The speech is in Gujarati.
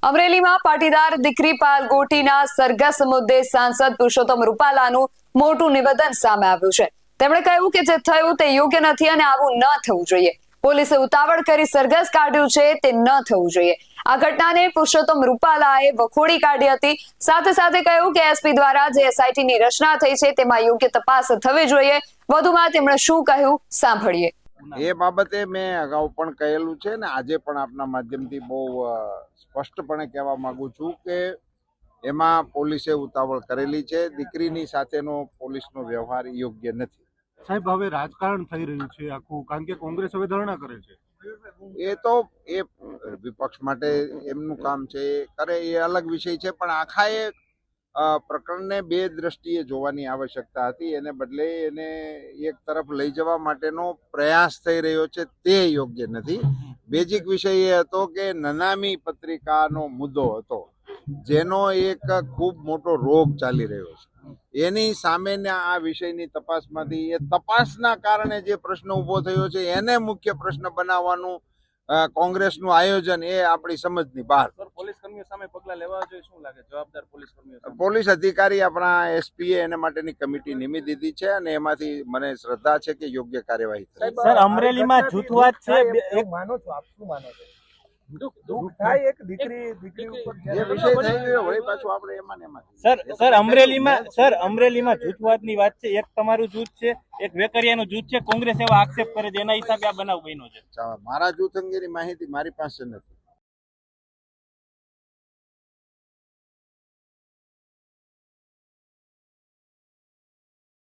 અમરેલીમાં પાટીદાર દીકરી પાલ ગોટીના સરઘસ મુદ્દે સાંસદ પુરુષોત્તમ રૂપાલાનું મોટું નિવેદન સામે આવ્યું છે। તેમણે કહ્યું કે જે થયું તે યોગ્ય નથી અને આવું ન થવું જોઈએ। પોલીસે ઉતાવળ કરી સરઘસ કાઢ્યું છે, તે ન થવું જોઈએ। આ ઘટનાને પુરુષોત્તમ રૂપાલાએ વખોડી કાઢી હતી। સાથે સાથે કહ્યું કે એસપી દ્વારા જે એસઆઈટીની રચના થઈ છે તેમાં યોગ્ય તપાસ થવી જોઈએ। વધુમાં તેમણે શું કહ્યું સાંભળીએ। એ બાબતે મેં અગાઉ પણ કહેલું છે ને આજે પણ આપના માધ્યમથી બહુ સ્પષ્ટપણે કહેવા માંગુ છું કે એમાં પોલીસે ઉતાવળ કરેલી છે। દીકરીની સાથેનો પોલીસનો વ્યવહાર યોગ્ય નથી। સાહેબ, હવે રાજકારણ થઈ રહ્યું છે આખું, કારણ કે કોંગ્રેસ હવે ધરણા કરે છે। એ તો એ વિપક્ષ માટે એમનું કામ છે, એ કરે એ અલગ વિષય છે, પણ આખા એ પ્રકરણને બે દ્રષ્ટિએ જોવાની આવશ્યકતા હતી। એને બદલે એને એક તરફ લઈ જવા માટેનો પ્રયાસ થઈ રહ્યો છે, તે યોગ્ય નથી। બેઝિક વિષય એ હતો કે નનામી પત્રિકાનો મુદ્દો હતો, જેનો એક ખૂબ મોટો રોગ ચાલી રહ્યો છે। એની સામેના આ વિષયની તપાસમાંથી એ તપાસના કારણે જે પ્રશ્ન ઊભો થયો છે એને મુખ્ય પ્રશ્ન બનાવવાનું કોંગ્રેસનું આયોજન એ આપણી સમજની બહાર। પોલીસ કર્મીઓ સામે પગલાં લેવા જોઈએ, શું લાગે જવાબદાર પોલીસ કર્મીઓ? પોલીસ અધિકારી આપણા એસપીએ એને માટેની કમિટી નિમી દીધી છે અને એમાંથી મને શ્રદ્ધા છે કે યોગ્ય કાર્યવાહી થશે। સર, અમરેલીમાં જૂથવાદ છે, એક માનો છો આપ, શું માનો છો? દુઃખ થાય એક દીકરી ઉપર જે વિષય થઈ ગયો વળી પાછું આપણે એમાં ને એમાં। સર અમરેલીમાં જૂથવાદની વાત છે। એક તમારું જૂથ છે, એક વેકરિયાનું જૂથ છે, કોંગ્રેસ એવા આક્ષેપ કરે છે, એના હિસાબે આ બનાવ બન્યો છે। મારા જૂથ અંગેની માહિતી મારી પાસે નથી।